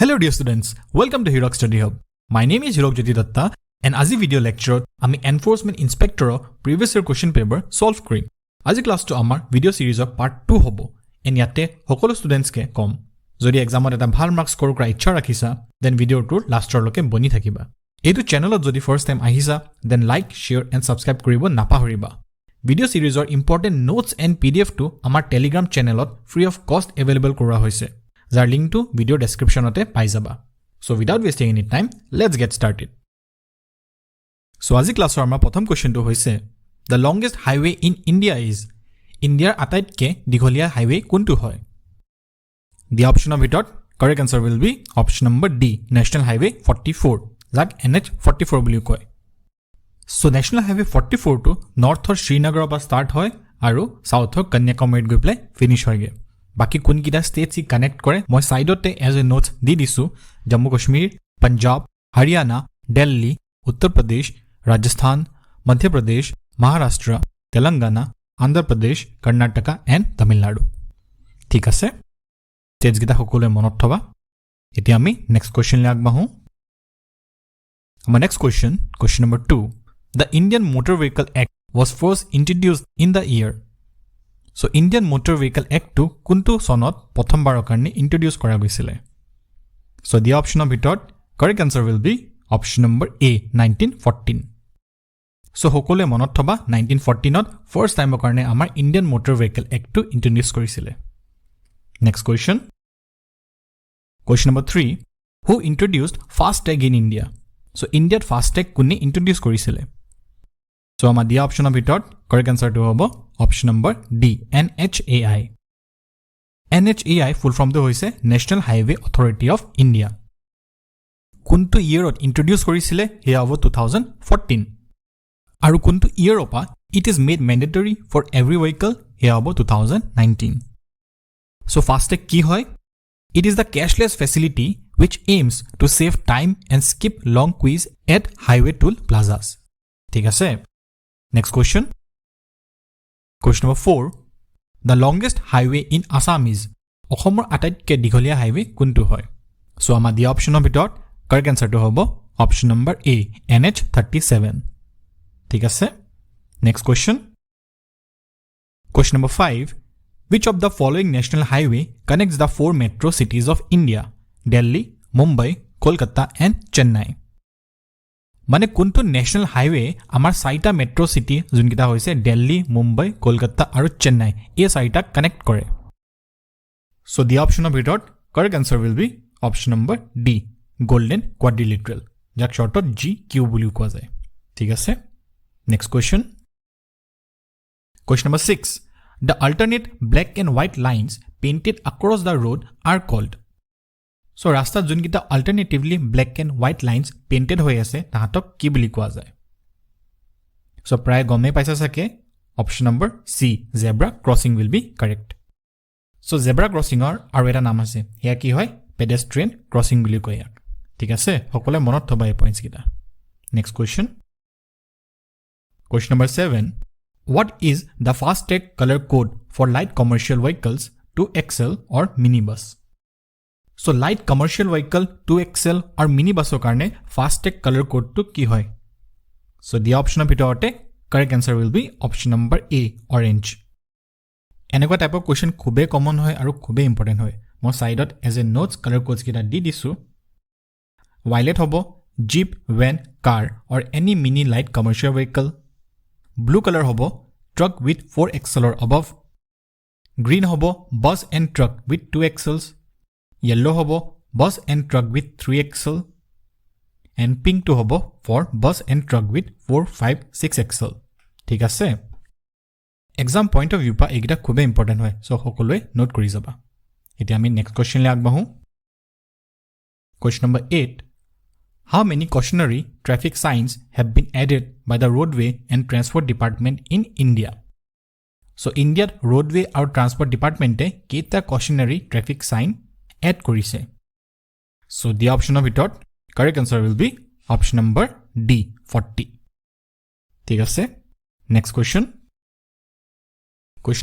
Hello dear students, welcome to Hirok Study Hub. My name is Hirok Jyoti Datta and আজি video lecture আমি enforcement inspector previous year question paper solve কৰিম. আজি class to আমাৰ video series part 2 হ'ব. ইয়াতে সকলো students কে কম যদি এক্সামত এটা ভাল মাৰ্কস স্কোৰ কৰা ইচ্ছা ৰাখিছা then video টোৰ লাষ্টৰ লৈকে বনি থাকিবা. এইটো চেনেলত যদি first time আহিছা then like, share and subscribe কৰিব নাপাহৰিবা. Video series important notes and PDF টো আমাৰ Telegram চেনেলত free of cost available কৰা হৈছে. যাৰ লিংক টু ভিডিও ডেসক্ৰিপচনতে পাই যাবা so without wasting any time let's get started so আজি ক্লাছৰ আমাৰ প্ৰথম কোৱেশ্চনটো হৈছে the longest highway in India is ইণ্ডিয়াৰ আটাইতকৈ দীঘলীয়া হাইৱে কোনটো হয় দি অপচনৰ ভিতৰত correct answer will be option number D national highway 44 যাক NH 44 বুলি কয় সো নেশ্যনেল হাইৱে 44 টো নৰ্থৰ শ্ৰীনগৰৰ পৰা ষ্টাৰ্ট হয় আৰু সাউথৰ কন্যাকুমাৰীত গৈ প্লে ফিনিশ হয়গে बाकी কোন কিটা স্টেটস ই কানেক্ট কৰে মই সাইডতে এজ এ নোটস দি দিছো জম্মু কাশ্মীৰ पंजाब हरियाणा दिल्ली उत्तर प्रदेश राजस्थान मध्य प्रदेश महाराष्ट्र तेलंगाना आंध्र प्रदेश कर्नाटका एंड तमिलनाडु ठीक আছে স্টেটস কিটা সকলোৱে মনত থবা এতিয়া আমি নেক্সট কোৱেশ্চন লৈ আগবাঢ়ো আমাৰ next question number 2 The Indian Motor Vehicle Act was first introduced in the year So Indian Motor Vehicle Act to kuntu sonot prothombaৰৰ কাৰণে introduce কৰা গৈছিল So the option of ভিতৰত correct answer will be option number A 1914 So সকলোৱে মনত থবা 1914 ত first time কাৰণে আমাৰ Indian Motor Vehicle Act to introduce কৰিছিল Next question number 3 Who introduced fast tag in India So India fast tag কোনে introduce কৰিছিল So আমাৰ দিয়া option of ভিতৰত correct answer to হ'ব option number D NHAI NHAI full form to hoise National Highway Authority of India kuntu year ot introduce korisile here over 2014 aru kuntu year opa it is made mandatory for every vehicle here over 2019 so FASTag ki hoy it is the cashless facility which aims to save time and skip long queues at highway toll plazas thik ase next question number 4 The longest highway in Assam is অসমৰ আটাইতকৈ দীঘলীয়া highway কোনটো হয় so আমাৰ দি অপচনৰ ভিতৰত correct আনসাৰটো হ'ব অপচন নম্বৰ A NH 37 ঠিক আছে next question number 5 Which of the following national highway connects the four metro cities of India Delhi Mumbai Kolkata and Chennai মানে কোনটো ন্যাশনাল হাইৱে আমাৰ চাৰিটা মেট্ৰো সিটি যোনকিটা হৈছে দিল্লী মুম্বাই কলকাতা আৰু চেন্নাই এই চাৰিটা কানেক্ট কৰে সো দি অপচনৰ ভিতৰত correct answer will be option number D golden quadrilateral যাক শৰ্টত GQ বুলি কোৱা যায় ঠিক আছে next question number 6 The alternate black and white lines painted across the road are called So ৰাস্তাত যোনকিটা alternatively black and white lines painted হৈ আছে তাহাতক কি বুলি কোৱা যায় So প্ৰায় গমে পাইছা সাকে option number C zebra crossing will be correct So zebra crossing আৰু এটা নাম আছে হেয়া কি হয় pedestrian crossing বুলি কয় ইয়াক ঠিক আছে সকলে মনত থবা এই পইণ্টছ কিটা next question number 7 What is the FASTag color code for light commercial vehicles 2XL or minibus So light commercial vehicle 2XL or minibus karne FASTag color code to ki hoy So the option of it correct answer will be option number A orange Enekwa type of question khube common hoy aru khube important hoy mo side as a notes color codes kita di disu violet hobo jeep van car or any mini light commercial vehicle blue color hobo truck with 4XL or above green hobo bus and truck with 2XLs Yellow hobo bus and truck with 3XL and pink to hobo for bus and truck with 4, 5, 6XL. ঠিক আছে exam point of view pa egita khube important hoy so hokolwe note kori jaba এতিয়া আমি next question le agbahu question number 8 How many cautionary traffic signs have been added by the roadway and transport department in India So India roadway or transport department e keita cautionary traffic sign add korise so the option of it correct answer will be option number D 40 ঠিক আছে next question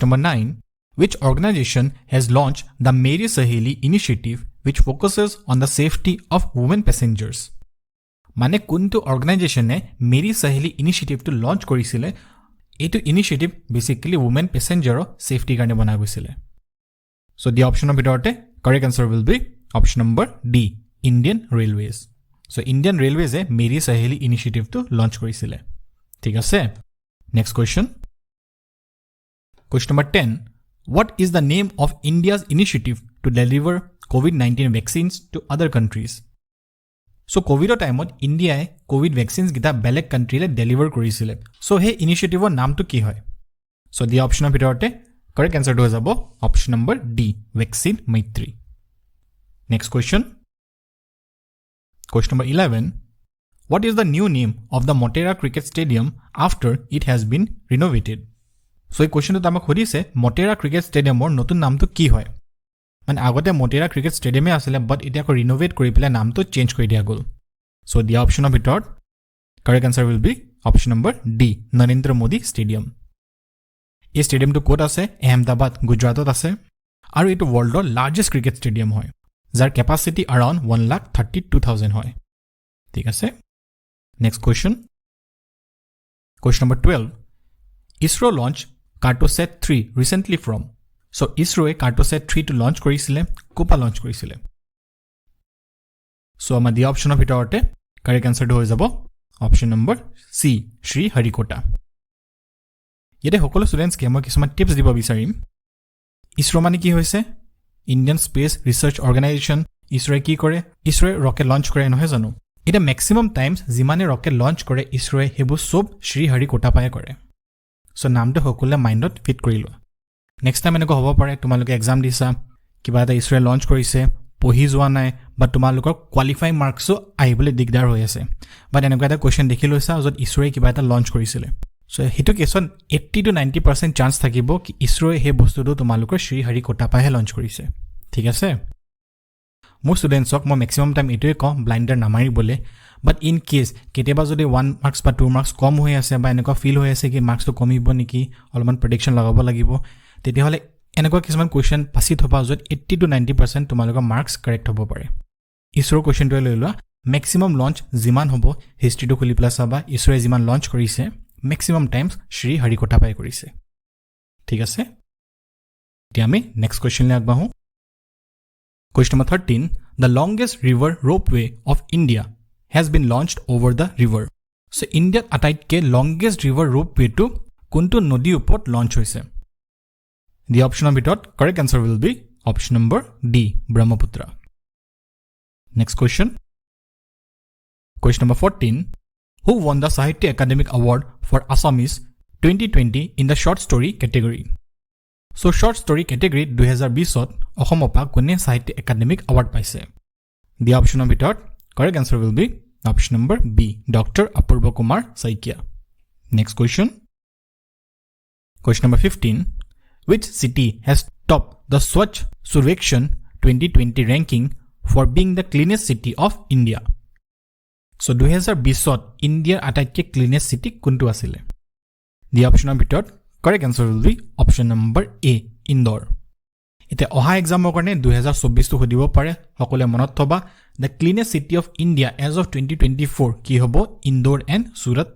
number 9 which organization has launched the Meri Saheli initiative which focuses on the safety of women passengers. মানে কোনটো অৰ্গানাইজেশ্যনে Marie সহেলি ইনিচিয়েটিভটো launch কৰিছিলে এইটো initiative basically women passenger safety কাৰণে বনা গৈছিলে so the option of ভিতৰতে correct answer will be option number D Indian Railways so Indian Railways A Marie Saheli ইনিচিয়েটিভটো launch কৰিছিলে ঠিক আছে next question number 10 what is the name of India's initiative to deliver COVID-19 vaccines to other countries so covid time India covid vaccines gita belek country le deliver korisile so he initiative naam to ki hoy so the option of bitorte correct answer to jabo option number D vaccine maitri next question number 11 what is the new name of the Motera cricket stadium after it has been renovated so ei question to amak hodise Motera cricket stadium or notun naam to ki hoy মানে আগতে Motera cricket stadium আছিল but এটা কো ৰিনোভেট কৰি পেলাই নামটো change কৰি দিয়া গল so the option of it correct answer will be option number D Narendra Modi stadium এই stadiumটো কোট আছে Ahmedabad গুজৰাটত আছে আৰু এটো worldৰ largest cricket stadium হয় যাৰ capacity around 1,32,000 হয় ঠিক আছে next question number 12 ISRO launched Cartosat 3 recently from so ISRO Cartosat 3 to launch korisile kopa launch korisile so ama the option of itorte correct answer to hoy jabo option number C Sri Harikota yete hokolo students ke moi kisman tips diba bisarim ISRO mane ki hoise Indian Space Research Organization ISRO ki kore ISRO rocket launch kore nohe janu eta maximum times jimane rocket launch kore ISRO hebu sob Sri Harikota paye kore so namto hokole mindot fit korilo next time এনেকৈ হ'ব পাৰে তোমালোকে exam দিছা কিবা এটা ইসৰে launch কৰিছে পঢ়ি যোৱা নাই বা তোমালোকৰ কোৱালিফাই মাৰ্কসো আহিবলৈ দিগদাৰ হৈ আছে বাট এনেকুৱা এটা কোৱেশ্চন দেখি লৈছা যত ইসৰে কিবা এটা লঞ্চ কৰিছিলে সো হেতু কেছন 80 to 90% চান্স থাকিব কি ইসৰে হে বস্তুটো তোমালোকৰ শ্ৰী হৰিকোটা পাহে লঞ্চ কৰিছে ঠিক আছে মোৰ ষ্টুডেন্টছক মই ম্যাক্সিমাম টাইম এটোই কম ব্লাইন্ডাৰ নামাৰিবলে বাট ইন কেস কেতিয়াবা যদি 1 মাৰ্কস বা 2 মাৰ্কস কম হৈ আছে বা এনেকুৱা ফিল হৈ আছে কি মাৰ্কসটো কমিব নেকি অলপমান প্ৰেডিকচন লগাব লাগিব তেতিয়াহলে এনেকুৱা কিছুমান কোৱেশ্চন পাছি থবা যত 80 to 90% তোমালোকৰ মাৰ্কস কাৰেক্ট হ'ব পাৰে ইসৰ কোৱেশ্চনটো লৈ লোৱা ম্যাক্সিমাম লঞ্চ জিমান হ'ব হিষ্ট্ৰীটো খুলি প্লাস চাবা ইসৰে জিমান লঞ্চ কৰিছে ম্যাক্সিমাম টাইমছ শ্ৰী হৰিকোটা পাই কৰিছে ঠিক আছে এতিয়া আমি নেক্সট কোৱেশ্চন লে আগবাঢ়ো question number 13 the longest river ropeway of India has been launched over the river so India ataitke longest river ropeway to kuntu nodi upot launch hoise the option of it correct answer will be option number D Brahmaputra next question number 14 who won the Sahitya Academic Award for Assamese 2020 in the short story category so short story category 2020 ত অসমপা কোনে সাহিত্য academic award পাইছে the option of it correct answer will be option number B Dr. Apurva Kumar Saikia next question number 15 which city has topped the Swachh Survekshan 2020 ranking for being the cleanest city of India so 2020 ত ইন্ডিয়াৰ আটাইতকৈ cleanest city কোনটো আছিল the option of it correct answer will be option number A Indore ite oha exam karone 2024 to hodibo pare hokole monot thoba the cleanest city of India as of 2024 ki hobo Indore and Surat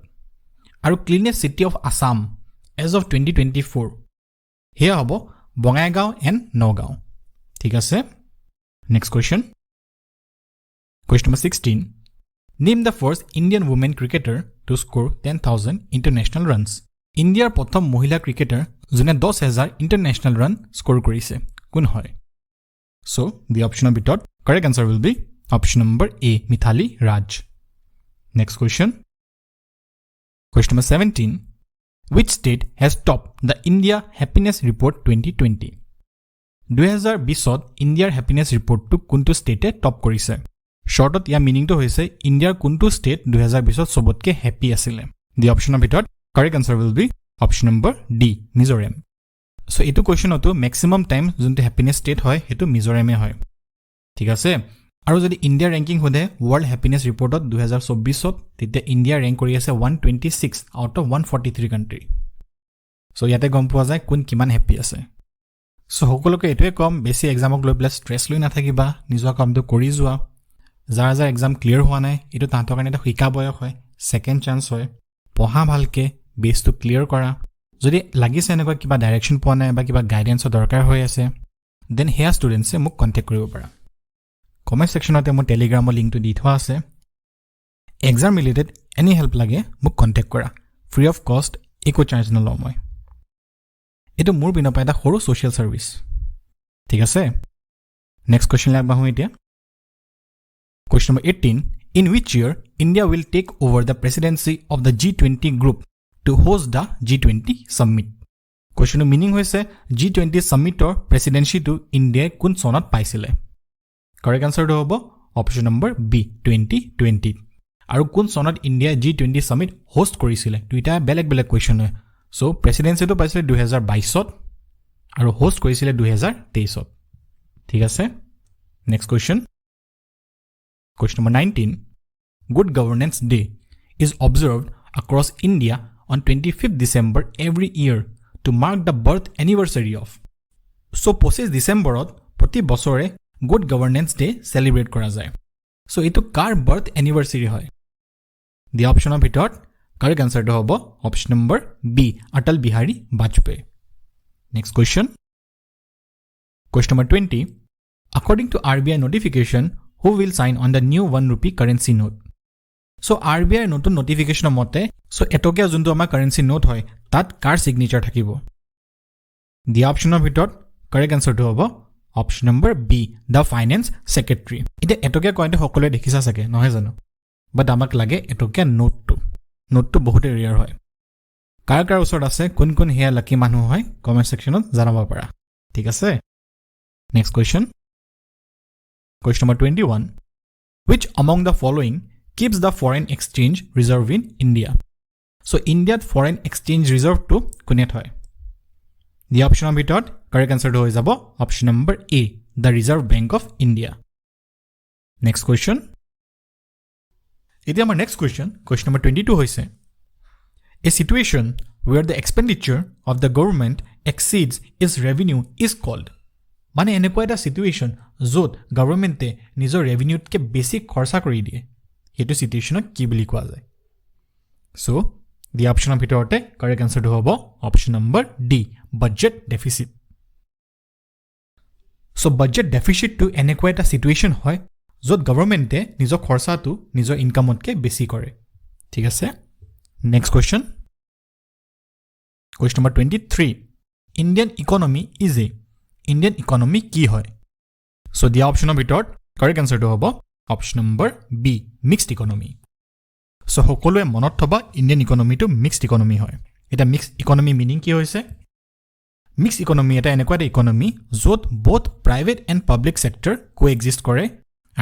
aru cleanest city of Assam as of 2024 here hobo Bongaigaon and Nagaon thik ase next question number 16 name the first Indian women cricketer to score 10,000 international runs Indiaৰ প্ৰথম মহিলা cricketer জনে 10,000 ইন্টাৰনেশনাল run score কৰিছে কোন হয় so the option of it correct answer will be option number A Mithali Raj next question number 17 which state has topped the India Happiness Report 2020 2020 ত ইণ্ডিয়াৰ happiness ৰিপৰ্টটো কোনটো ষ্টেটে top কৰিছে শৰ্টত ইয়া মিনিংটো হৈছে ইণ্ডিয়াৰ কোনটো ষ্টেট 2020 ত সবতকে হ্যাপি আছিল the option of it correct answer will be option number D Mizoram so etu question otu maximum time junte happiness state hoy hetu Mizoram e hoy thik ase aru jodi India ranking hode world happiness report ot 2024 ot tete India rank kori ase 126 out of 143 country so yate gom poa jay kun kiman happy ase so সকলোকে এটোৱে কম বেছি এক্সামক লৈ plus স্ট্ৰেছ লৈ নাথাকিবা নিজৰ কামটো কৰি যোৱা যাৰ যাৰ এক্সাম ক্লিয়াৰ হোৱা নাই এটো তাহাঁতৰ কাৰণে এটা শিকা বয়স হয় সেকেন্ড চান্স হয় পঢ়া ভালকে বেসটো ক্লিয়াৰ কৰা যদি লাগিছে এনেকুৱা কিবা ডাইৰেকশন পোৱা নাই বা কিবা গাইডেন্সৰ দৰকাৰ হৈ আছে দেন হেয়া ষ্টুডেন্টছে মোক কন্টেক্ট কৰিব পাৰা কমেন্ট সেকশনতে মোৰ টেলিগ্ৰামৰ লিংকটো দি থোৱা আছে এক্সাম ৰিলেটেড এনি হেল্প লাগে মোক কন্টেক্ট কৰা ফ্ৰী অফ কষ্ট একো চাৰ্জ নলওঁ মই এটো মোৰ বিনপা এটা সৰু সোশ্যাল সার্ভিস ঠিক আছে নেক্সট কোশ্চেন লাগবাহু এতিয়া Question number 18. In which year India will take over the presidency of the G20 group to host the G20 summit? Question meaning hoise G20 summit or presidency to India kun sonat paisile. Correct answer to hobo option number B 2020. Aru kun sonat India G20 summit host korisile. Tuita beleg question hoy. So presidency to paisile 2022 ot aru host korisile 2023 ot. Thik ase? Next question. Question number 19. Good Governance Day is observed across India on 25th December every year to mark the birth anniversary of. So 25 December proti bosore Good Governance Day celebrate kora jay. So etu kar birth anniversary hoy. The option of it correct answer to hobo option number B Atal Bihari Vajpayee. Next question. Question number 20. According to RBI notification, who will sign on the new 1 rupee currency note? So RBI notun notification mote so etokia junto ama currency note hoy tat kar signature thakibo. The option of it correct answer to hobo option number B the finance secretary. Ite etokia coin hokole dekhisa sake nohe jano but amak lage etokia note to bahute rare hoy kar usor ase kun heya lucky manu hoy comment section ot janaba para thik ase. Next question. Question number 21. Which among the following keeps the foreign exchange reserve in India? So India foreign exchange reserve to kunet hoy. The option of it correct answer to is about option number A the Reserve Bank of India. Next question. Iti amar next question number 22 hoise. A situation where the expenditure of the government exceeds its revenue is called. মানে এনেকুৱা এটা situation য'ত গভৰ্ণমেণ্টে নিজৰ ৰেভিনিউতকে বেছি খৰচা কৰি দিয়ে হেতু সিচুৱেচনক কি বুলি কোৱা যায় সো দি অপচনৰ ভিতৰতে কাৰেক্ট আনসাৰটো হ'ব option number D budget deficit so budget deficit টু এনেকুৱা এটা সিচুৱেচন হয় য'ত গভৰ্ণমেণ্টে নিজৰ খৰচাটো নিজৰ ইনকামতকে বেছি কৰে ঠিক আছে next question number 23 Indian economy is a Indian economy কি হয় so the option of it correct answer to hobo option number B mixed economy so সকলোৱে মনত থবা Indian economy to mixed economy হয় এটা mixed economy meaning কি হৈছে mixed economy এটা এনেকুৱা এটা economy য'ত both private and public sector coexist কৰে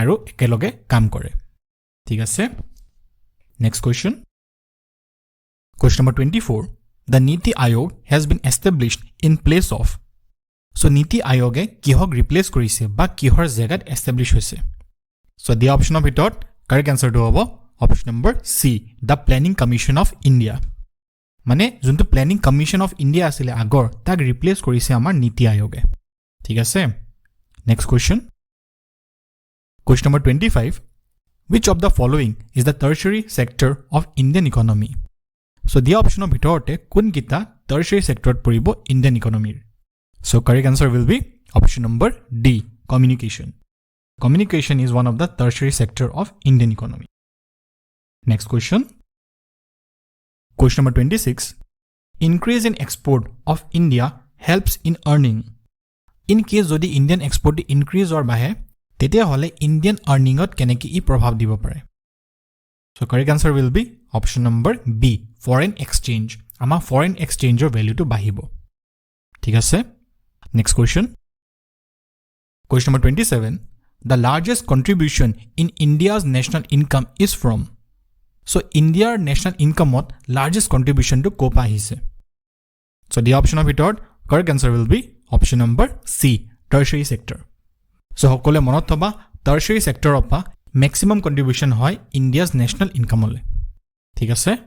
আৰু একেলগে কাম কৰে ঠিক আছে next question number 24 the Niti Aayog has been established in place of So Niti Ayoge kihok replace korise ba kihor jagat establish hoise. So the option of it correct answer to hobo option number C the Planning Commission of India. Mane junto Planning Commission of India asile agor tag replace korise amar Niti Ayoge. Thik ase. Next question number 25. Which of the following is the tertiary sector of Indian economy? So the option of it kun kita tertiary sector poribo Indian economy. So correct answer will be option number D communication. Communication is one of the tertiary sector of Indian economy. Next question number 26. Increase in export of India helps in earning. In case jodi Indian export increase or bahe tetia hole Indian earning ot keneki I prabhav dibo pare. So correct answer will be option number B foreign exchange. Ama foreign exchange or value to bahibo. Thik ase. Next question number 27. The largest contribution in India's national income is from. So India's national income ot largest contribution to kopa hise. So the option of it correct answer will be option number C tertiary sector. So hokole monot thoba tertiary sector opa maximum contribution hoy India's national income ole. Thik ase.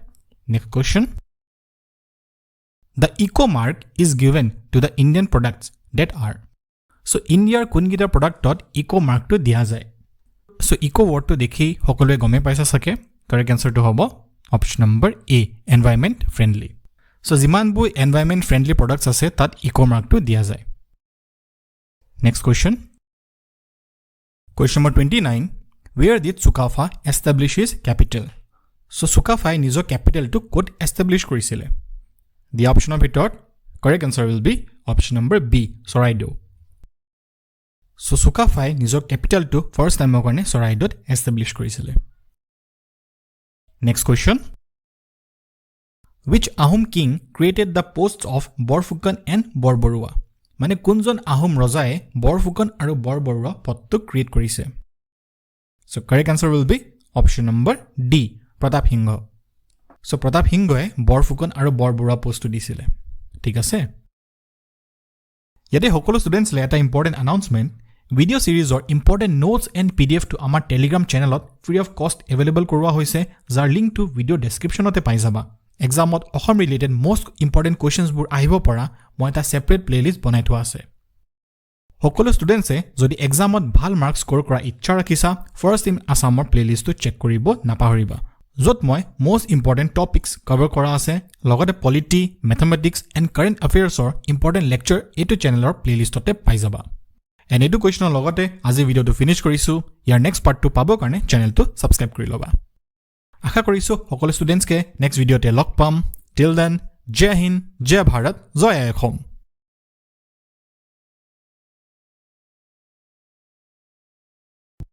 Next question. The eco mark is given to the Indian products that are. So Indiaৰ কোনগিটা প্ৰডাক্টত eco মাৰ্কটো দিয়া যায় So eco wordটো দেখি সকলোৱে গমে পাইছা সকে correct answer to hobo option number A environment friendly So jimanbu environment friendly products ase tat eco mark to diya jay Next question Question number 29 Where did Sukafa establish his capital So Sukafa nijo capital to code establish korisile The option of it correct answer will be option number B Soraido So Sukafa nijo capital to first time karone Soraidot establish korisile Next question Which Ahom king created the posts of Borfukan and Borborua? Mane kunjon Ahom rojae Borfukan aru Borborua potto create korise. So correct answer will be option number D. Pratap Hingo. So Pratap Hingoe Borfukan aru Borborua post to disile. Thik ase? Yate hokolo students le eta important announcement. Video series or important notes and PDF to amar Telegram channel free of cost available korwa hoise. Jar link to video description ote pai jaba. Examot Ahom related most important questions bur ahibo para moi eta separate playlist banai thua ase Hokolo students e jodi examot bhal marks score kora ichha rakhisa first in assamor playlist to check koribo napahoriba jot moi most important topics cover kora ase logote polity mathematics and current affairs or important lecture etu channel or playlist ote pai jaba and edu question logote aji video to finish korisu yar next part to pabo karone channel to subscribe kori loba আশা কৰিছো সকলো students কে next ভিডিওতে লগ পাম till then জয় হিন্দ জয় ভাৰত জয় অসম